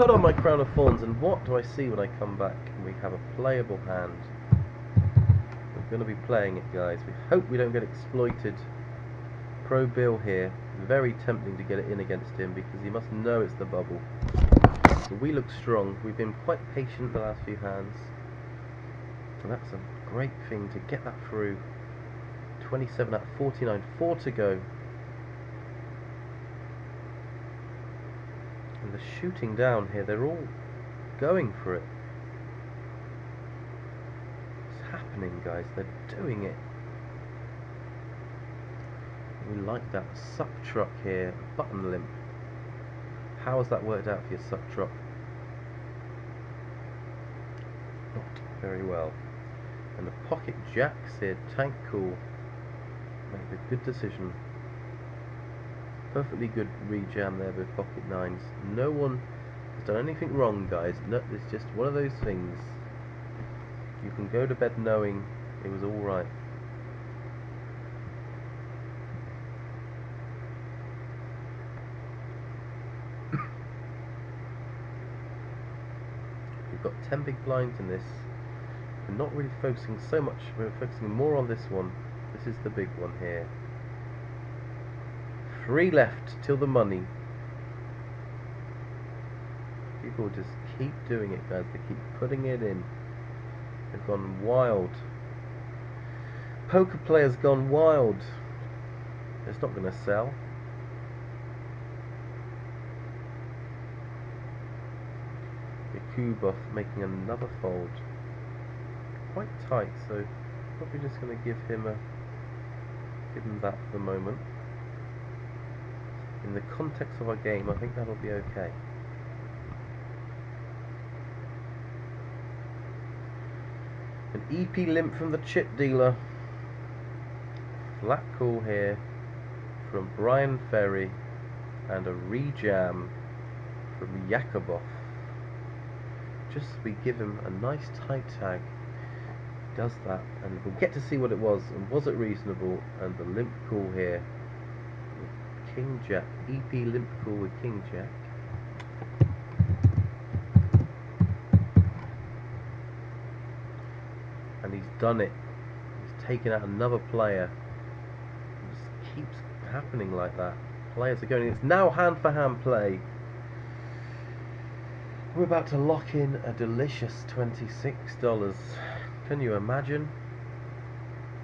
put on my crown of thorns, and what do I see when I come back? We have a playable hand. We're going to be playing it, guys. We hope we don't get exploited. Pro Bill here. Very tempting to get it in against him because he must know it's the bubble. So we look strong. We've been quite patient the last few hands. And that's a great thing to get that through. 27 out of 49. 4 to go. And the shooting down here, they're all going for it. It's happening, guys. They're doing it. We like that. Suck truck here. Button limp. How has that worked out for your suck truck? Not very well. And the pocket jacks here. Tank cool. Make a good decision. Perfectly good rejam there with pocket nines. No one has done anything wrong, guys. No, it's just one of those things. You can go to bed knowing it was all right. We've got 10 big blinds in this. We're not really focusing so much. We're focusing more on this one. This is the big one here. 3 left till the money. People just keep doing it, guys. They keep putting it in. They've gone wild. Poker players gone wild. It's not going to sell. Yakubov making another fold. Quite tight, so probably just going to give him that for the moment. In the context of our game, I think that'll be okay. An EP limp from the chip dealer. Flat call here from Brian Ferry, and a rejam from Yakubov. Just we give him a nice tight tag. Does that, and we'll get to see what it was, and was it reasonable? And the limp call here. King Jack, EP limp call with King Jack. And he's done it. He's taken out another player. It just keeps happening like that. Players are going. It's now hand for hand play. We're about to lock in a delicious $26. Can you imagine?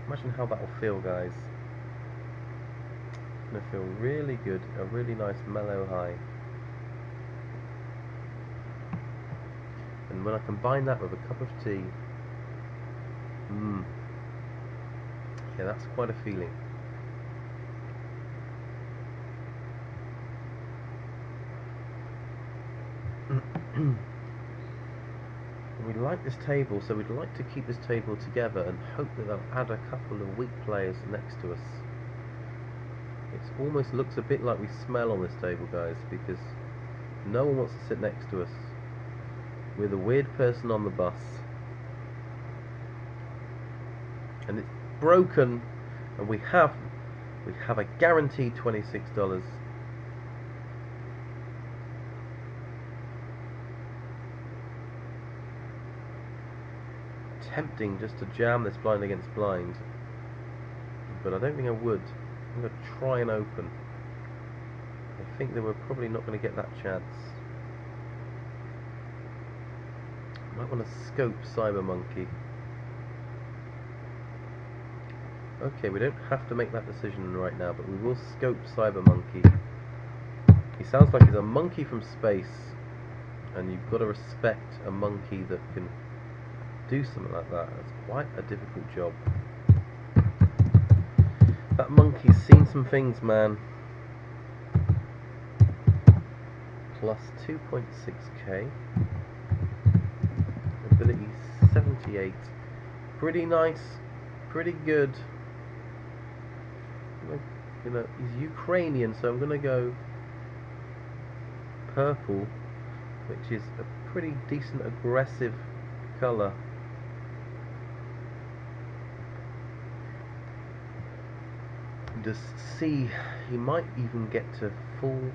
Imagine how that will feel, guys. It's going to feel really good. A really nice mellow high. And when I combine that with a cup of tea, yeah, that's quite a feeling. We like this table, so we'd like to keep this table together and hope that they'll add a couple of weak players next to us. It almost looks a bit like we smell on this table, guys, because no one wants to sit next to us. We're the weird person on the bus. And it's broken, and we have a guaranteed $26. Tempting just to jam this blind against blind, but I don't think I would. I'm going to try and open. I think that we're probably not going to get that chance. Might want to scope Cyber Monkey. Okay, we don't have to make that decision right now, but we will scope Cyber Monkey. He sounds like he's a monkey from space, and you've got to respect a monkey that can do something like that. That's quite a difficult job. That monkey's seen some things, man. Plus 2.6k. Ability 78. Pretty nice. Pretty good. You know, he's Ukrainian, so I'm gonna go purple, which is a pretty decent aggressive colour. Just see, he might even get to full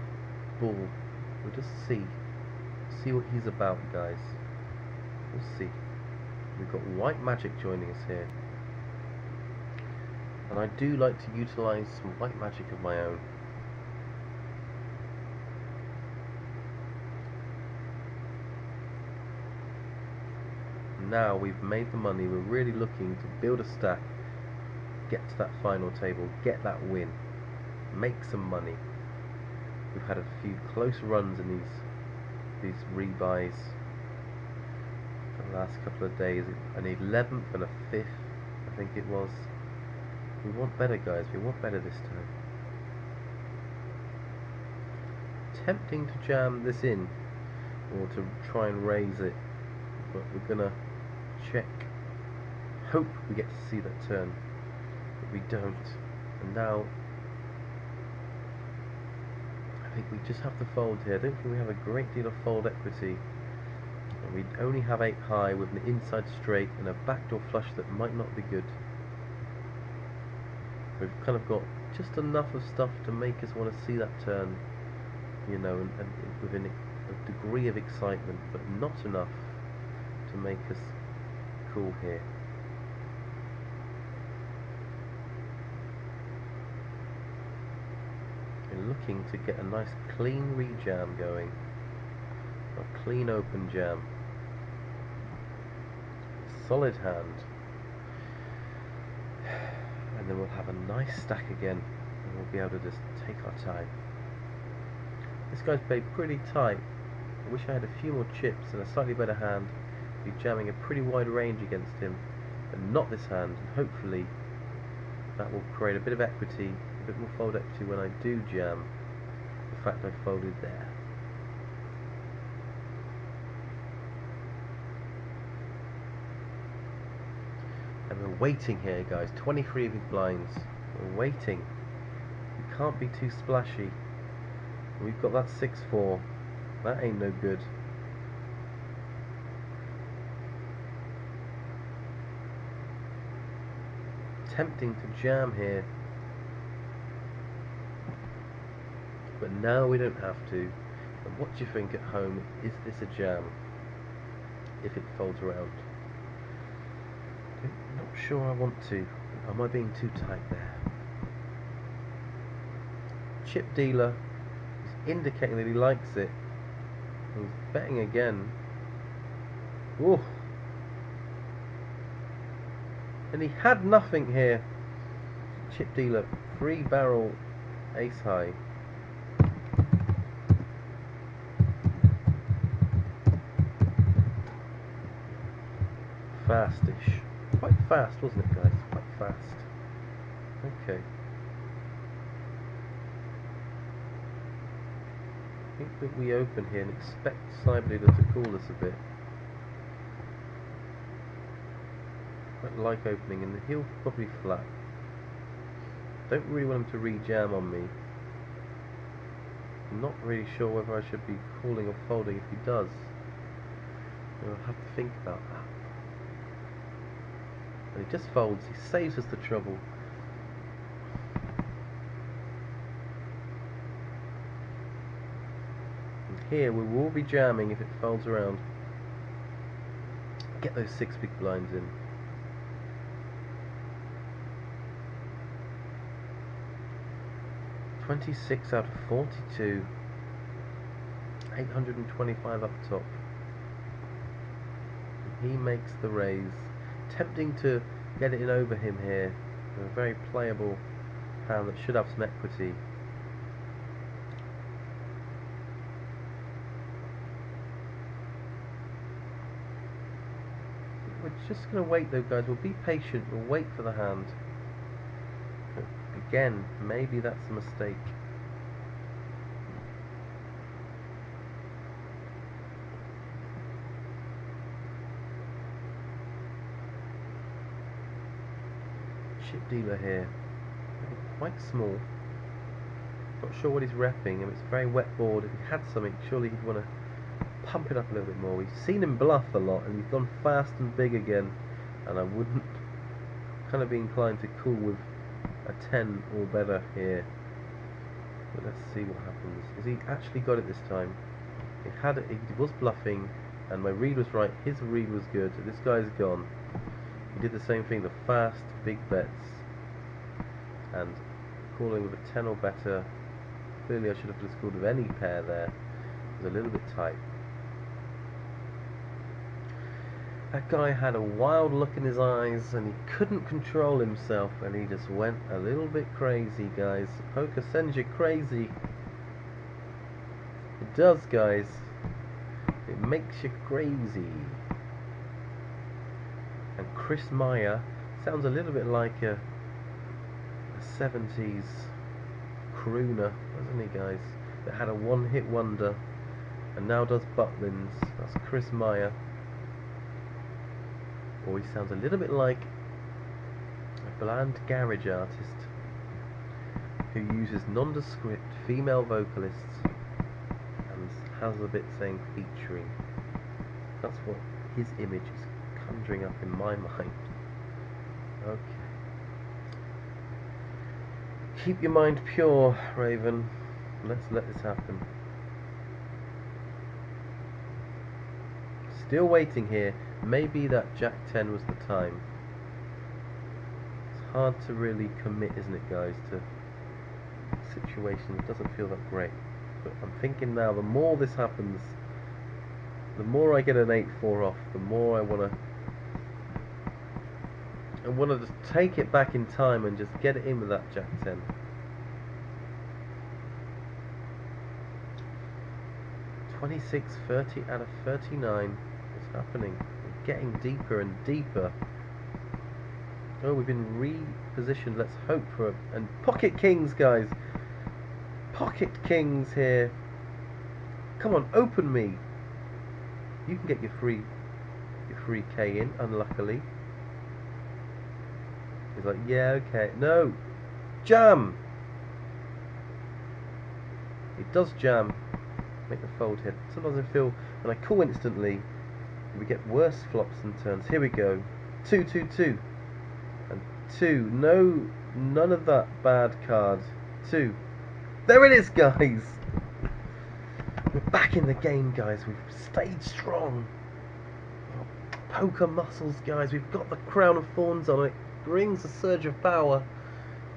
ball. We'll just see. See what he's about, guys. We'll see. We've got white magic joining us here. And I do like to utilise some white magic of my own. Now we've made the money, we're really looking to build a stack, get to that final table, get that win, make some money. We've had a few close runs in these rebuys for the last couple of days. An 11th and a 5th, I think it was. We want better, guys, we want better this time. Tempting to jam this in, or to try and raise it, but we're gonna check, hope we get to see that turn, but we don't. And now I think we just have to fold here. I don't think we have a great deal of fold equity, and we only have 8 high with an inside straight and a backdoor flush that might not be good. We've kind of got just enough of stuff to make us want to see that turn, you know, and within a degree of excitement, but not enough to make us cool here. We're looking to get a nice clean re-jam going, a clean open jam, solid hand, and then we'll have a nice stack again, and we'll be able to just take our time. This guy's played pretty tight. I wish I had a few more chips and a slightly better hand. Be jamming a pretty wide range against him, and not this hand, and hopefully that will create a bit of equity, a bit more fold equity when I do jam the fact I folded there. And we're waiting here, guys. 23 big blinds. We're waiting. We can't be too splashy. We've got that 6-4. That ain't no good. Tempting to jam here, but now we don't have to. And what do you think at home? Is this a jam if it folds around? I'm not sure I want to. Am I being too tight there? Chip dealer is indicating that he likes it. He's betting again. Ooh. And he had nothing here. Chip dealer, 3 barrel ace high. Fastish. Quite fast, wasn't it, guys? Quite fast. Okay. I think that we open here and expect side dealer to call us a bit. Quite like opening, and he'll probably flat. Don't really want him to re-jam on me. I'm not really sure whether I should be calling or folding if he does. I'll have to think about that. And he just folds, he saves us the trouble. And here we will be jamming if it folds around. Get those 6 big blinds in. $26 out of 42, 825 up top. And he makes the raise. Tempting to get it in over him here. A very playable hand that should have some equity. We're just going to wait though, guys. We'll be patient. We'll wait for the hand. But again, maybe that's a mistake. Chip dealer here, quite small. Not sure what he's repping. I mean, it's a very wet board. If he had something, surely he'd want to pump it up a little bit more. We've seen him bluff a lot, and he's gone fast and big again. And I wouldn't kind of be inclined to call with a 10 or better here. But let's see what happens. Has he actually got it this time? He was bluffing, and my read was right. His read was good. This guy's gone. He did the same thing, the fast, big bets, and calling with a 10 or better. Clearly I should have just called with any pair there. It was a little bit tight. That guy had a wild look in his eyes, and he couldn't control himself, and he just went a little bit crazy, guys. Poker sends you crazy. It does, guys. It makes you crazy. And Chris Meyer sounds a little bit like a 70s crooner, doesn't he, guys? That had a one-hit wonder and now does Butlins. That's Chris Meyer. Or he sounds a little bit like a bland garage artist who uses nondescript female vocalists and has a bit saying featuring. That's what his image is conjuring up in my mind. Okay. Keep your mind pure, Raven. Let's let this happen. Still waiting here. Maybe that Jack 10 was the time. It's hard to really commit, isn't it, guys, to situations. It doesn't feel that great. But I'm thinking now, the more this happens, the more I get an 8-4 off, the more I want to just take it back in time and just get it in with that Jack 10. $26.30 out of 39. It's happening. We're getting deeper and deeper. Oh, we've been repositioned. Let's hope for a... And pocket kings, guys. Pocket kings here. Come on, open me. You can get your free K in, unluckily. He's like, yeah, okay. No! Jam! It does jam. Make the fold here. Sometimes I feel when I call instantly, we get worse flops and turns. Here we go. 2, 2, 2. And 2. No, none of that bad card. 2. There it is, guys! We're back in the game, guys. We've stayed strong. Poker muscles, guys. We've got the crown of thorns on it. Brings a surge of power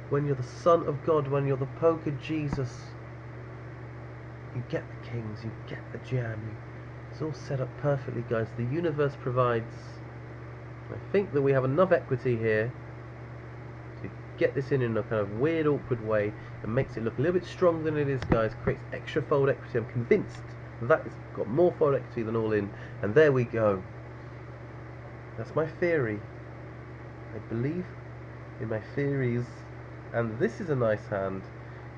when you're the son of God, when you're the poker Jesus. You get the kings, you get the jam. It's all set up perfectly, guys. The universe provides. I think that we have enough equity here to get this in a kind of weird, awkward way and makes it look a little bit stronger than it is, guys. Creates extra fold equity. I'm convinced that it's got more fold equity than all in. And there we go. That's my theory. I believe in my theories, and this is a nice hand.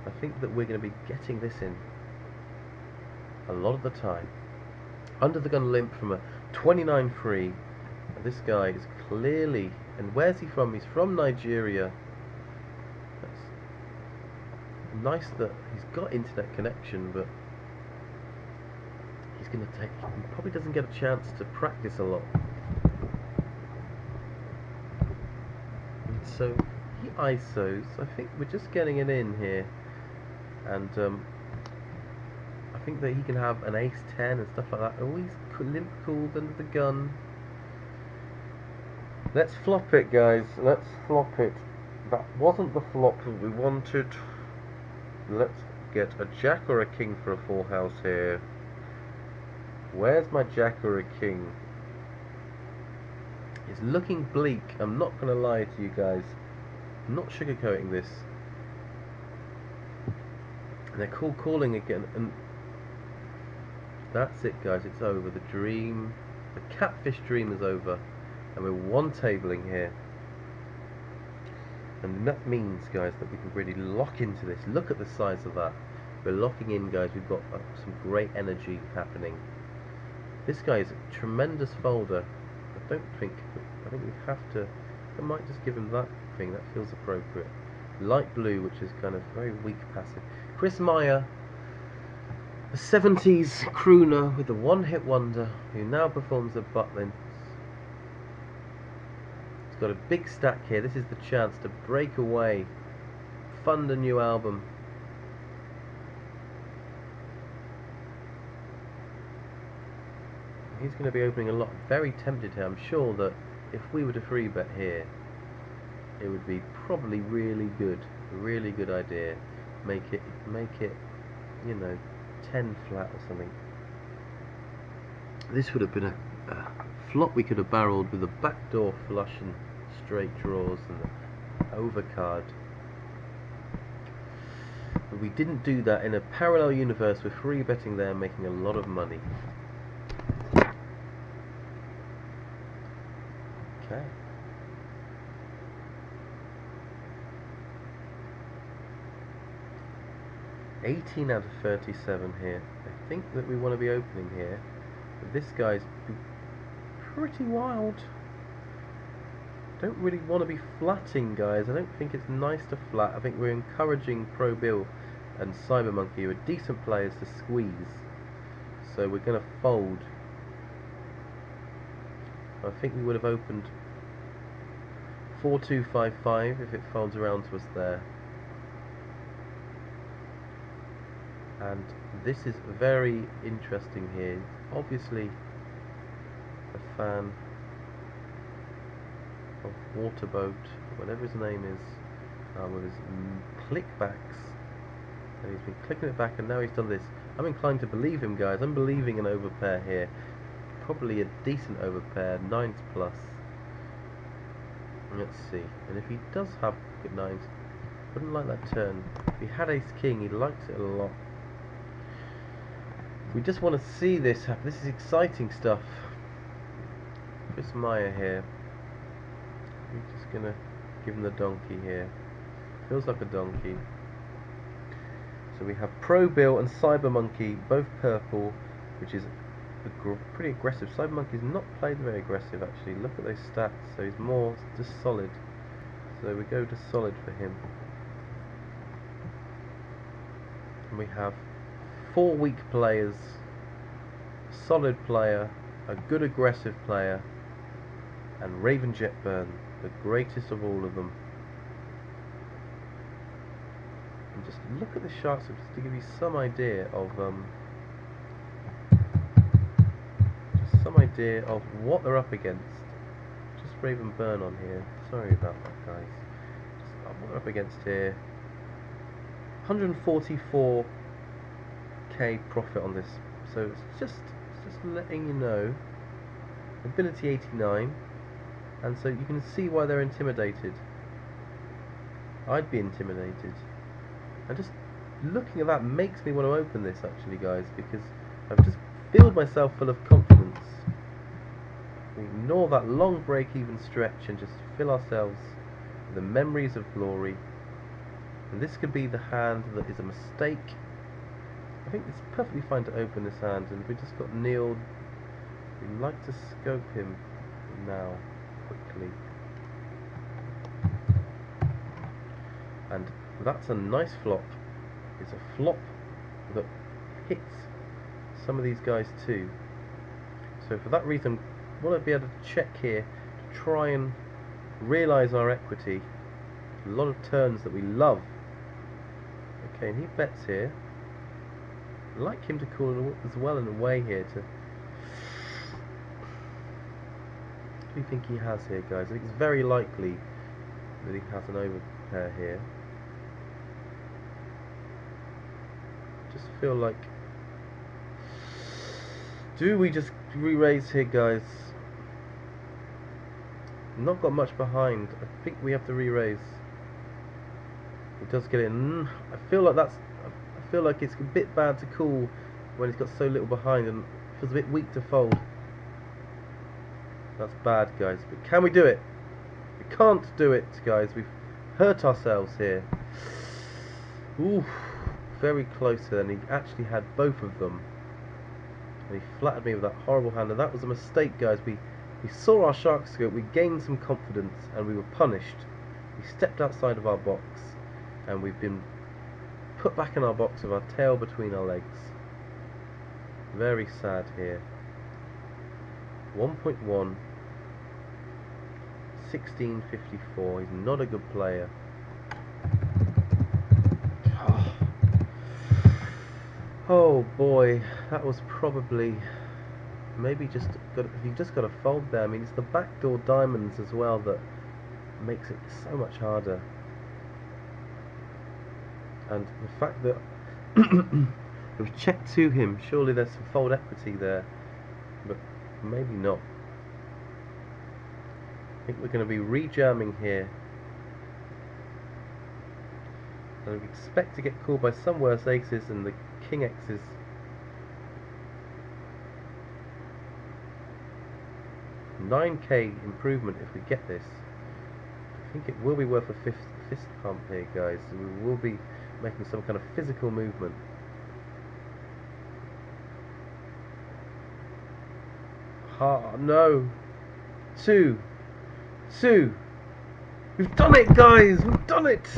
I think that we're going to be getting this in a lot of the time. Under the gun limp from a 29 free. This guy is clearly, and where's he from? He's from Nigeria. That's nice that he's got internet connection, but he's going to take, he probably doesn't get a chance to practice a lot. So he ISOs. I think we're just getting it in here, and I think that he can have an ace 10 and stuff like that. Oh, he's limp cooled under the gun. Let's flop it, guys. Let's flop it. That wasn't the flop that we wanted. Let's get a jack or a king for a full house here. Where's my jack or a king? It's looking bleak. I'm not going to lie to you guys. I'm not sugarcoating this. And they're calling again, and that's it, guys. It's over. The dream, the catfish dream is over, and we're one-tabling here. And that means, guys, that we can really lock into this. Look at the size of that. We're locking in, guys. We've got some great energy happening. This guy is a tremendous folder. I think we have to. I might just give him that thing. That feels appropriate. Light blue, which is kind of very weak passive. Chris Meyer, a 70s crooner with a one-hit wonder, who now performs at Butlins. He's got a big stack here. This is the chance to break away, fund a new album. He's going to be opening a lot. Very tempted here. I'm sure that if we were to free bet here, it would be probably really good. A really good idea. Make it, you know, 10 flat or something. This would have been a flop we could have barreled with a backdoor flush and straight draws and the overcard. But we didn't do that. In a parallel universe, we're free betting there, making a lot of money. Okay. $18 out of 37 here. I think that we want to be opening here. But this guy's pretty wild. Don't really want to be flatting, guys. I don't think it's nice to flat. I think we're encouraging Pro Bill and Cyber Monkey, who are decent players, to squeeze. So we're going to fold. I think we would have opened 4-2-5-5 if it folds around to us there. And this is very interesting here. Obviously a fan of Waterboat, whatever his name is, with his clickbacks, and he's been clicking it back, and now he's done this. I'm inclined to believe him, guys. I'm believing an overpair here, probably a decent overpair, 9s plus. Let's see, and if he does have good 9s, wouldn't like that turn. If he had ace king, he likes it a lot. We just want to see this happen. This is exciting stuff. Chris Meyer here. We're just gonna give him the donkey here. Feels like a donkey. So we have Pro Bill and Cyber Monkey, both purple, which is pretty aggressive. Cyber Monkey's not played very aggressive actually. Look at those stats. So he's more just solid. So we go to solid for him. And we have 4 weak players, solid player, a good aggressive player, and Raven Jetburn, the greatest of all of them. And just look at the sharks just to give you some idea of what they're up against. Just Raven Burn on here. Sorry about that, guys. Just what they're up against here. 144k profit on this. So it's just letting you know. Ability 89. And so you can see why they're intimidated. I'd be intimidated. And just looking at that makes me want to open this actually, guys, because I've just filled myself full of confidence. We ignore that long break-even stretch and just fill ourselves with the memories of glory. And this could be the hand that is a mistake. I think it's perfectly fine to open this hand, and we just got Neil. We'd like to scope him now, quickly. And that's a nice flop. It's a flop that hits some of these guys too. So for that reason, I want to be able to check here to try and realise our equity. A lot of turns that we love. Okay, and he bets here. I'd like him to call as well in a way here to... What do you think he has here, guys? I think it's very likely that he has an overpair here. Just feel like... Do we just re-raise here, guys? Not got much behind. I think we have to re-raise. He does get in. I feel like it's a bit bad to call when he's got so little behind, and feels a bit weak to fold. That's bad, guys. But can we do it? We can't do it, guys. We've hurt ourselves here. Ooh, very close there, and he actually had both of them. And he flattered me with that horrible hand, and that was a mistake, guys. We saw our shark scope, we gained some confidence, and we were punished. We stepped outside of our box, and we've been put back in our box with our tail between our legs. Very sad here. 1.1, 1654. He's not a good player. Oh boy, that was probably maybe just you've just got to fold there. I mean, it's the backdoor diamonds as well that makes it so much harder. And the fact that we've checked to him, surely there's some fold equity there, but maybe not. I think we're going to be re-jamming here, and we expect to get called by some worse aces and the king x's. $9k improvement if we get this. I think it will be worth a fist pump here, guys. We will be making some kind of physical movement. No. Two. We've done it, guys. We've done it.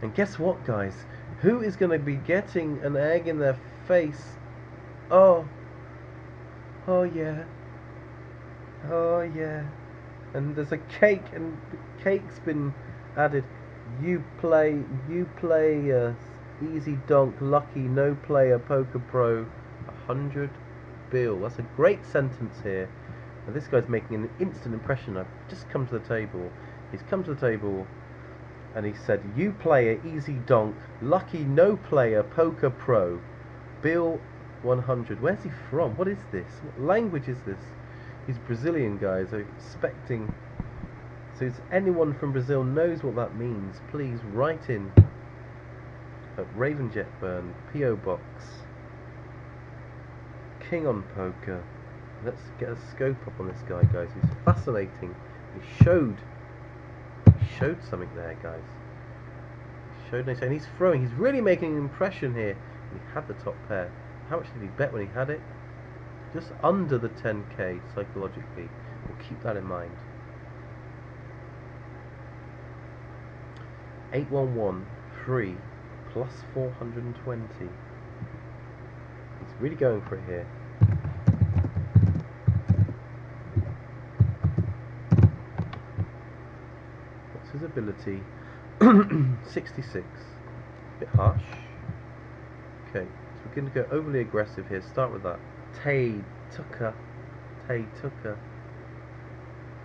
And guess what, guys? Who is going to be getting an egg in their face? Oh yeah. And there's a cake, and the cake's been added. You play easy donk, lucky, no player, poker pro, 100 bill. That's a great sentence here. And this guy's making an instant impression. I've just come to the table. He's come to the table and he said, you player, easy donk, lucky, no player, poker pro, bill 100. Where's he from? What is this? What language is this? He's Brazilian, guys. I'm expecting. So if anyone from Brazil knows what that means, please write in at Raven Jetburn, PO Box, King on Poker. Let's get a scope up on this guy, guys. He's fascinating. He showed something there, guys. He showed, and he's throwing. He's really making an impression here. He had the top pair. How much did he bet when he had it? Just under the 10k psychologically. We'll keep that in mind. 811 3 plus 420. He's really going for it here. What's his ability? 66. A bit harsh. Okay, so we're going to go overly aggressive here. Start with that. Tay Tucker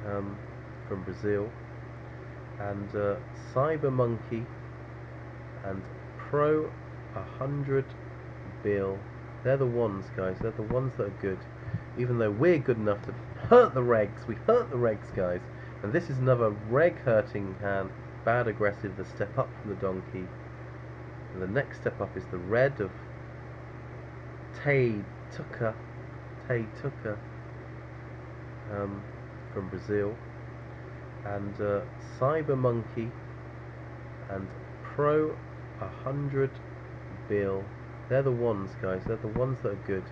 from Brazil, and Cyber Monkey and Pro 100 bill. They're the ones, guys. They're the ones that are good. Even though we're good enough to hurt the regs, we hurt the regs, guys. And this is another reg hurting hand. Bad aggressive. The step up from the donkey. And the next step up is the red of Tay Tucker from Brazil, and Cyber Monkey and Pro 100 bill. They're the ones, guys. They're the ones that are good.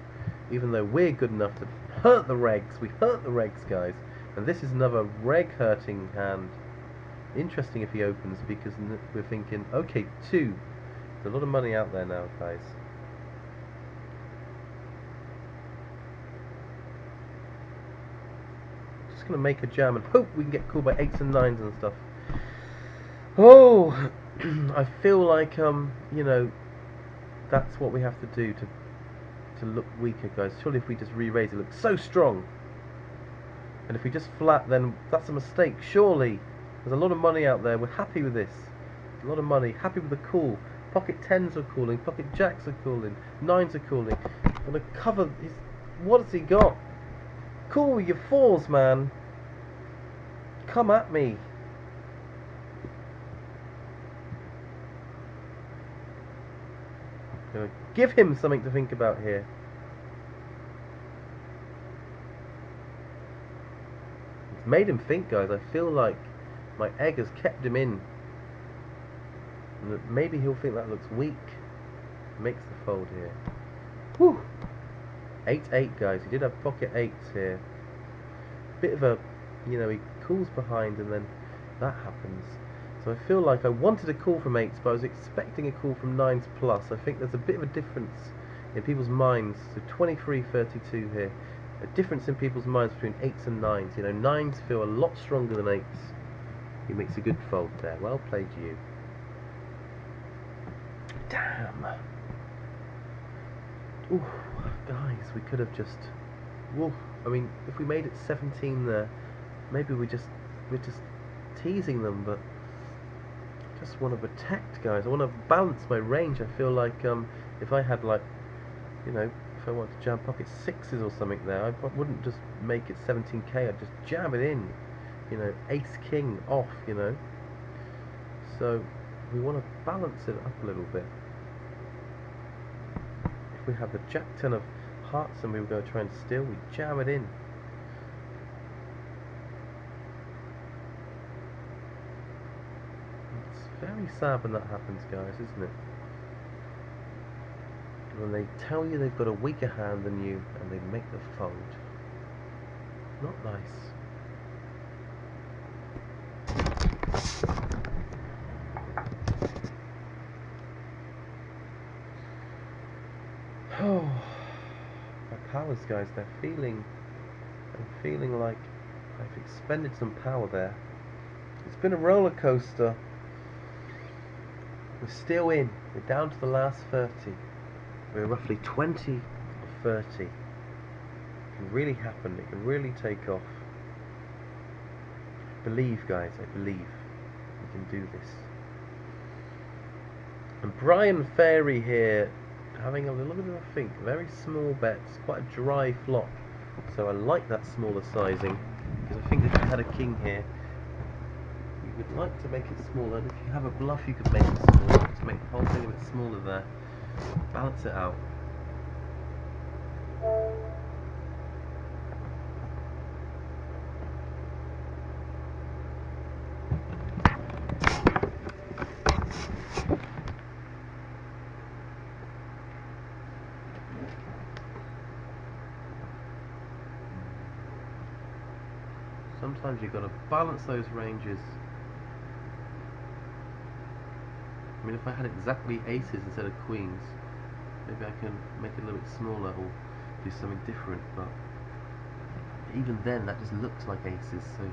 Even though we're good enough to hurt the regs, we hurt the regs, guys. And this is another reg hurting hand. Interesting if he opens, because we're thinking, okay, 2. There's a lot of money out there now, guys. Going to make a jam and hope we can get called by 8s and 9s and stuff. Oh, I feel like you know, that's what we have to do to look weaker, guys. Surely if we just re-raise it looks so strong, and if we just flat, then that's a mistake. Surely there's a lot of money out there. We're happy with this. A lot of money. Happy with the call. Pocket 10s are calling. Pocket jacks are calling. 9s are calling. I'm gonna cover his. What has he got? Call with your 4s, man. Come at me. Gonna give him something to think about here. It's made him think, guys. I feel like my egg has kept him in. And that maybe he'll think that looks weak. Makes the fold here. Whew. 8-8, guys. He did have pocket 8s here. Bit of a, you know, he calls behind and then that happens. So I feel like I wanted a call from 8s, but I was expecting a call from 9s plus. I think there's a bit of a difference in people's minds. So 23-32 here. A difference in people's minds between 8s and 9s. You know, 9s feel a lot stronger than 8s. He makes a good fold there. Well played, you. Damn. Ooh, guys, we could have just... Woof. I mean, if we made it 17 there, maybe we're just teasing them, but I just want to protect, guys. I want to balance my range. I feel like if I had, like, you know, if I want to jam pocket sixes or something there, I wouldn't just make it 17k. I'd just jam it in, you know, ace king off, you know. So we want to balance it up a little bit. If we have the jack 10 of hearts and we were going to try and steal, we jam it in. It's very sad when that happens, guys, isn't it? When they tell you they've got a weaker hand than you and they make the fold. Not nice. Oh, my powers, guys, I'm feeling like I've expended some power there. It's been a roller coaster. We're still in. We're down to the last 30. We're roughly 20 or 30. It can really happen. It can really take off. Believe, guys. I believe we can do this. And Brian Fairy here, having a little bit of a think. Very small bets. Quite a dry flop. So I like that smaller sizing, because I think if you had a king here, you would like to make it smaller. And if you have a bluff, you could make it smaller to make the whole thing a bit smaller there. Balance it out. Sometimes you've got to balance those ranges. I mean, if I had exactly aces instead of queens, maybe I can make it a little bit smaller or do something different, but even then that just looks like aces. So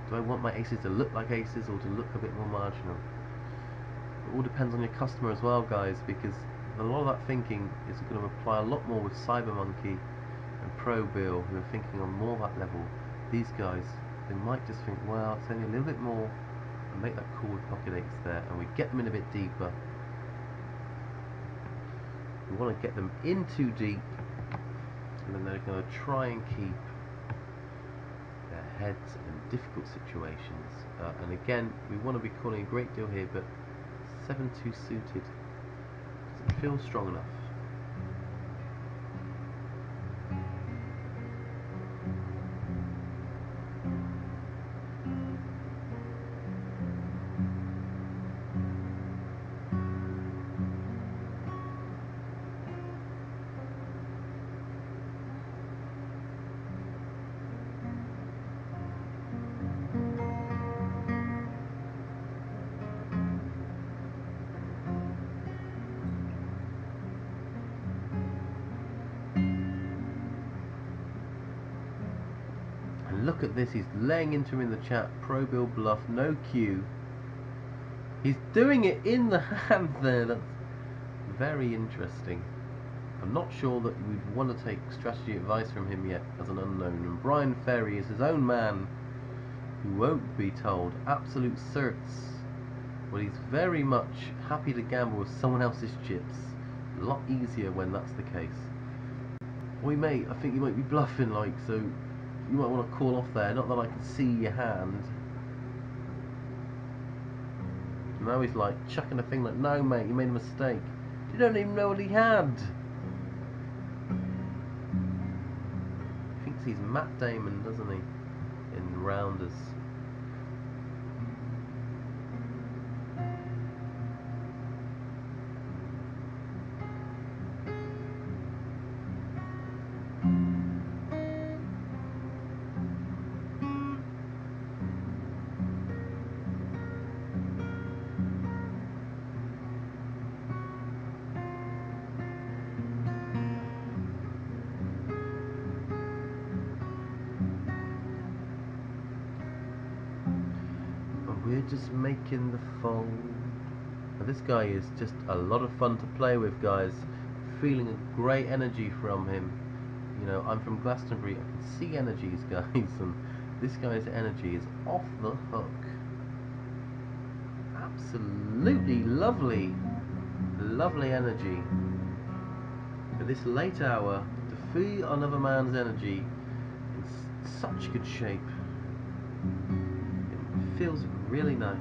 do I want my aces to look like aces or to look a bit more marginal? It all depends on your customer as well, guys, because a lot of that thinking is going to apply a lot more with Cybermonkey and Pro Bill, who are thinking on more that level. These guys, they might just think, well, it's only a little bit more, and make that call with pocket eights there, and we get them in a bit deeper. We want to get them in too deep, and then they're going to try and keep their heads in difficult situations. And again, we want to be calling a great deal here, but 7-2 suited doesn't feel strong enough. Look at this, he's laying into him in the chat. Pro Bill bluff, no Q. He's doing it in the hand there. That's very interesting. I'm not sure that we'd want to take strategy advice from him yet as an unknown. And Brian Ferry is his own man who won't be told. Absolute certs. But he's very much happy to gamble with someone else's chips. A lot easier when that's the case. Oi mate, I think you might be bluffing, like, so you might want to call off there, not that I can see your hand. Now he's like chucking a thing like, no mate, you made a mistake. You don't even know what he had. He thinks he's Matt Damon, doesn't he? In Rounders. We're just making the fold. Now this guy is just a lot of fun to play with, guys. feeling a great energy from him. You know, I'm from Glastonbury, I can see energies, guys, and this guy's energy is off the hook. Absolutely lovely, lovely energy. At this late hour, to feel another man's energy in such good shape, it feels really nice.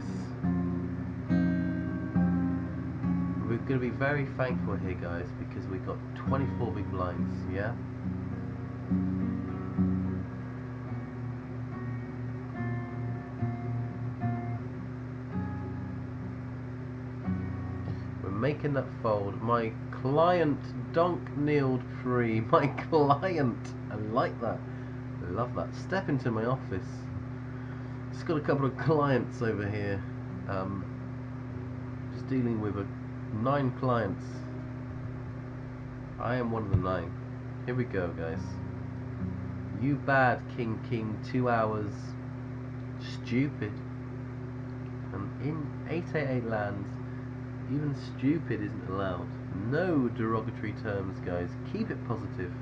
We're going to be very thankful here, guys, because we got 24 big blinds, yeah? We're making that fold. My client donk kneeled free. My client. I like that. I love that. Step into my office. Just got a couple of clients over here. Just dealing with 9 clients. I am one of the 9. Here we go, guys. You bad king 2 hours. Stupid. And in 888 lands, even stupid isn't allowed. No derogatory terms, guys. Keep it positive.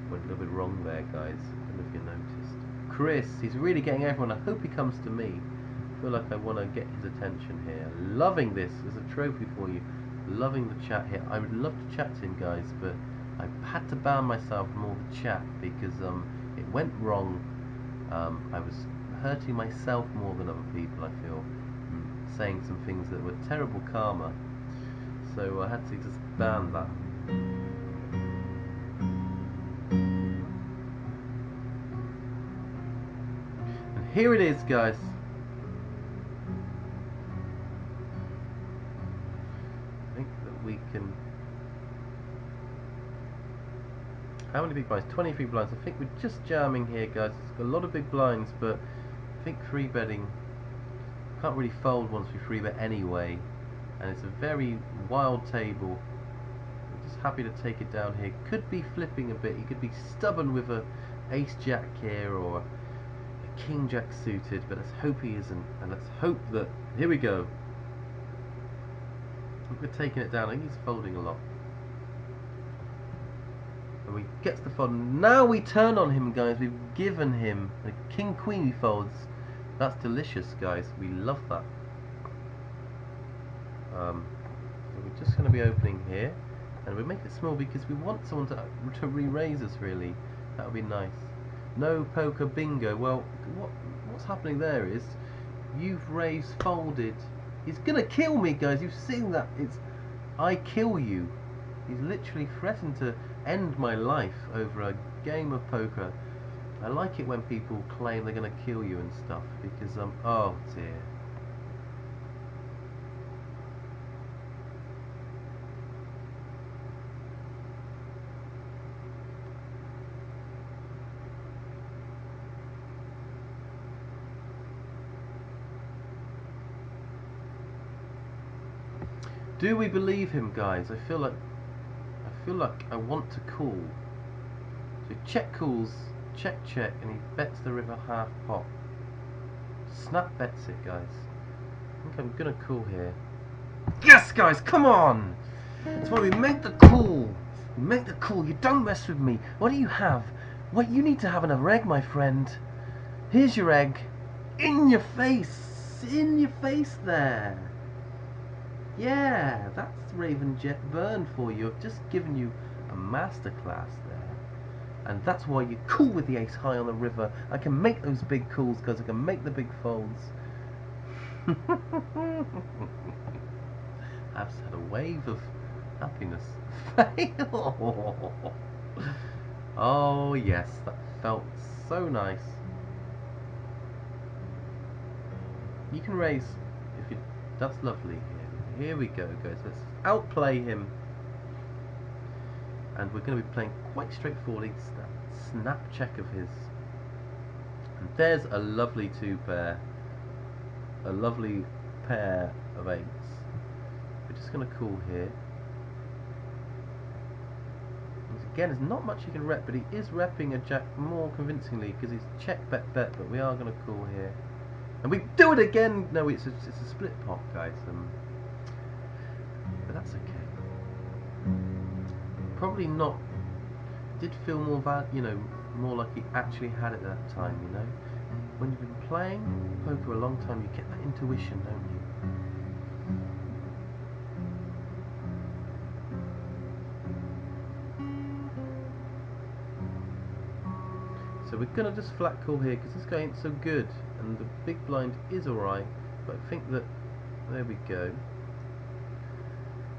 Went a little bit wrong there, guys. I don't know if you noticed. Chris, he's really getting everyone. I hope he comes to me. I feel like I want to get his attention here. Loving this as a trophy for you. Loving the chat here. I would love to chat to him, guys, but I had to ban myself from all the chat because it went wrong. I was hurting myself more than other people, I feel, saying some things that were terrible karma. So I had to just ban that. And here it is, guys. We can. How many big blinds? 23 blinds. I think we're just jamming here, guys. It's got a lot of big blinds, but I think 3-betting can't really fold once we 3-bet anyway, and it's a very wild table. I'm just happy to take it down here. Could be flipping a bit. He could be stubborn with a ace jack here or a king jack suited, but let's hope he isn't, and let's hope that. Here we go. We're taking it down. I think he's folding a lot. And we gets the fold. Now we turn on him, guys. We've given him a king queen he folds. That's delicious, guys. We love that. So we're just going to be opening here, and we make it small because we want someone to re-raise us. Really, that would be nice. No poker bingo. Well, what's happening there is you've raised folded. He's gonna kill me, guys. You've seen that. It's I kill you. He's literally threatened to end my life over a game of poker. I like it when people claim they're gonna kill you and stuff because oh dear. Do we believe him, guys? I feel like I want to call. So check calls, check, and he bets the river half pot. Snap bets it, guys. I think I'm gonna call here. Yes, guys, come on! That's why we make the call. We make the call. You don't mess with me. What do you have? What you need to have another egg, my friend. Here's your egg. In your face. In your face there. Yeah, that's Raven Jet Burn for you. I've just given you a masterclass there. And that's why you're cool with the ace high on the river. I can make those big calls because I can make the big folds. I've just had a wave of happiness. Fail! Oh yes, that felt so nice. You can raise if you. That's lovely. Here we go, guys. Let's outplay him, and we're going to be playing quite straightforwardly. Snap check of his, and there's a lovely 2-pair, a lovely pair of 8s. We're just going to call here. Again, there's not much you can rep, but he is repping a jack more convincingly because it's check, bet, bet, but we are going to call here. And we do it again! No, it's a split pot, guys. But that's okay. Probably not. Did feel more more like he actually had it that time, you know? When you've been playing poker a long time, you get that intuition, don't you? So we're going to just flat call here because this guy ain't so good and the big blind is alright, but I think that, there we go.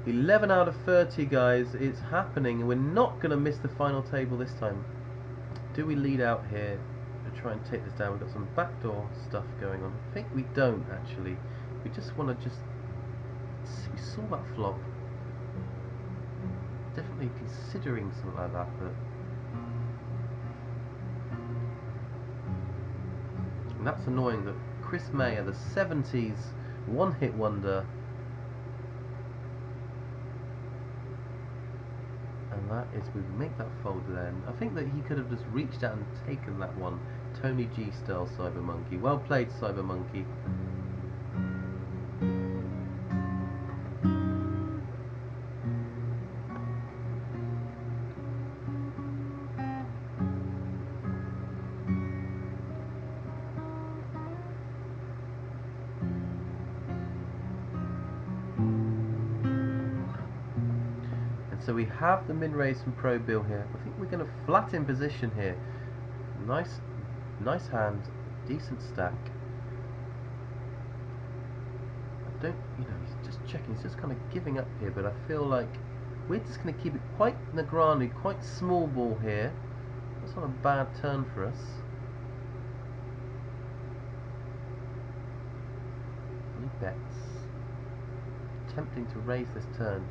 11 out of 30, guys, it's happening and we're not going to miss the final table this time. Do we lead out here to try and take this down? We've got some backdoor stuff going on. I think we don't actually. We just want to we saw that flop. Definitely considering something like that, but and that's annoying that Chris Mayer, the 70s one-hit wonder, and that is, we make that fold then. I think that he could have just reached out and taken that one. Tony G style Cyber Monkey. Well played, Cyber Monkey. So we have the min raise from Pro Bill here. I think we're going to flat in position here. Nice hand, decent stack. I don't, he's just checking. He's just kind of giving up here. But I feel like we're just going to keep it quite Negrani, quite small ball here. That's not a bad turn for us. He bets. Tempting to raise this turn.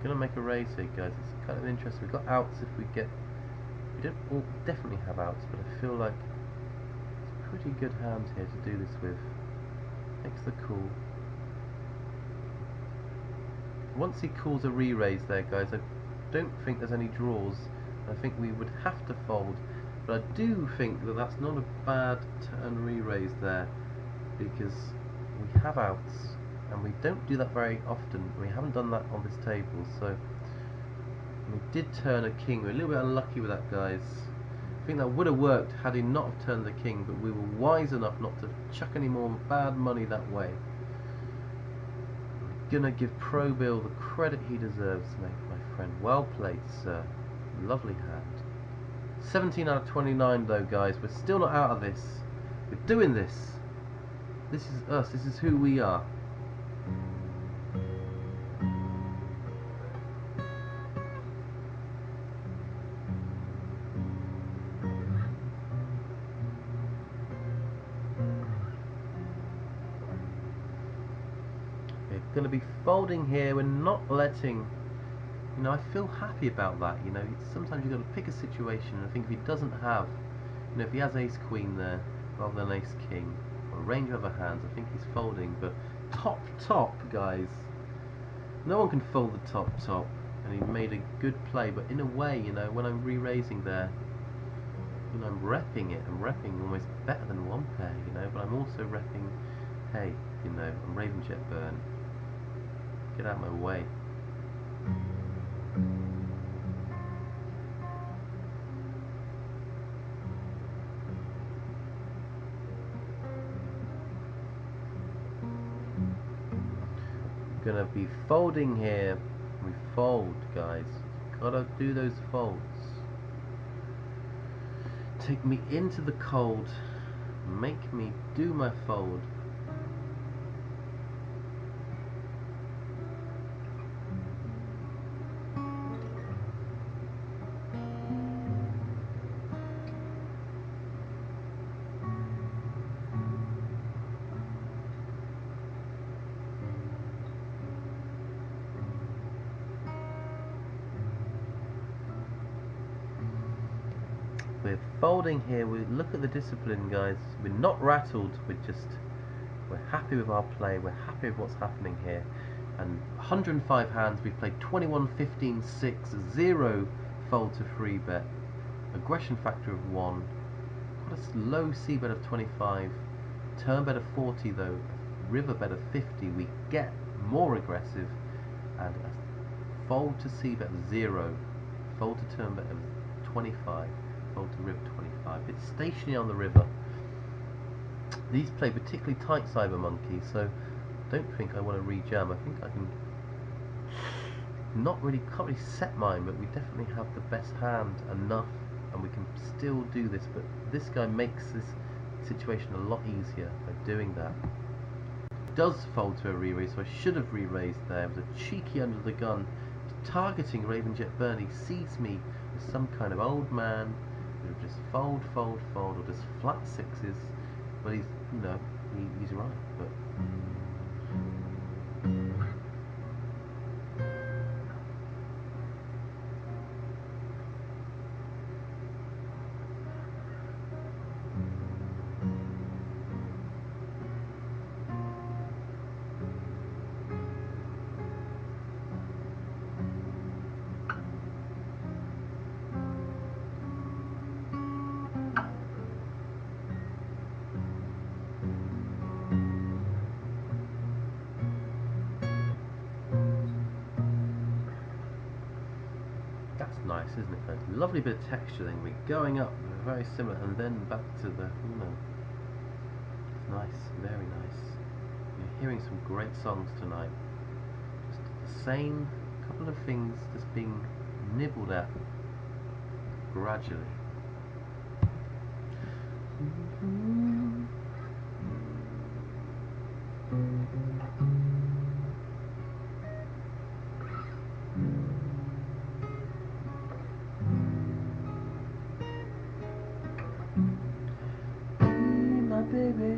Gonna make a raise here, guys. It's kind of interesting. We've got outs if we get. We don't all definitely have outs, but I feel like it's pretty good hands here to do this with. Makes the call. Once he calls a re-raise there, guys, I don't think there's any draws. I think we would have to fold, but I do think that that's not a bad turn re-raise there because we have outs. And we don't do that very often. We haven't done that on this table, so we did turn a king. We're a little bit unlucky with that, guys. I think that would have worked had he not have turned the king, but we were wise enough not to chuck any more bad money that way. I'm gonna give Pro Bill the credit he deserves, mate, my friend. Well played, sir. Lovely hand. 17 out of 29, though, guys. We're still not out of this. We're doing this. This is us. This is who we are. Going to be folding here. We're not letting, I feel happy about that. Sometimes you've got to pick a situation, and I think if he doesn't have, if he has ace queen there rather than ace king or a range of other hands, I think he's folding. But top, guys, no one can fold the top, and he made a good play. But in a way, when I'm re-raising there, I'm repping it. I'm repping almost better than one pair, but I'm also repping, hey, I'm Raven Jet Burn. Get out of my way. I'm gonna be folding here. We fold, guys. Gotta do those folds. Take me into the cold. Make me do my fold. With folding here. We look at the discipline, guys. We're not rattled. We're happy with our play. We're happy with what's happening here. And 105 hands. We played 21, 15, 6, 0 fold to free bet. Aggression factor of 1. Quite a low C bet of 25. Turn bet of 40 though. River bet of 50. We get more aggressive. And a fold to C bet of 0. Fold to turn bet of 25. Fold to river 25. It's stationary on the river. These play particularly tight Cyber Monkey, so don't think I want to rejam. I think I can can't really set mine, but we definitely have the best hand enough, and we can still do this. But this guy makes this situation a lot easier by doing that. Does fold to a re-raise, so I should have re-raised there. It was a cheeky under the gun, targeting Ravenjet Burn. He sees me as some kind of old man who would just fold, fold, fold, or just flat sixes. But he's, you know, he's right. But that's nice, isn't it, guys? Lovely bit of texture then. We're going up, very similar, and then back to the, you know, it's nice, very nice. You're hearing some great songs tonight. Just the same couple of things just being nibbled at gradually. Baby,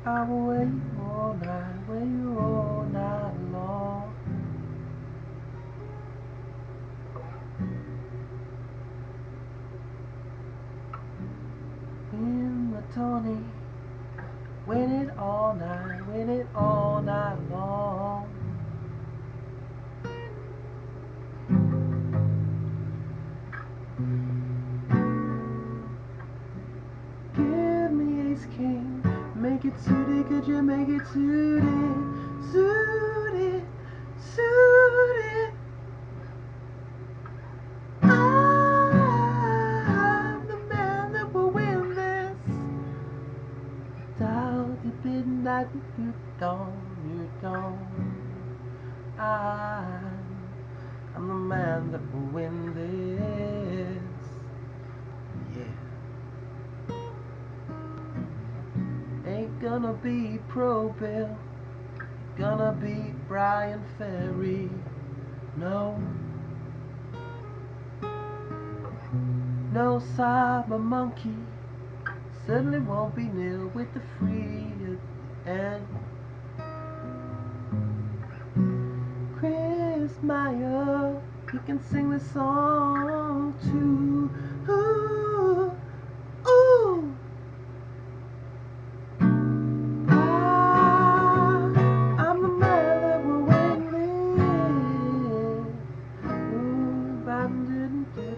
I will wait all night, wait you all night long. In the Tony, win it all night, win it all night long. Give me ace king. Make it suited, could you make it suited? Suited, suited. I'm the man that will win this. Down the midnight, you don't. I'm the man that will win this. Yeah. Ain't gonna be Pro Bill, gonna be Brian Ferry. No, no Cyber Monkey, certainly won't be nil with the free at the end. Chris Meyer, he can sing this song too.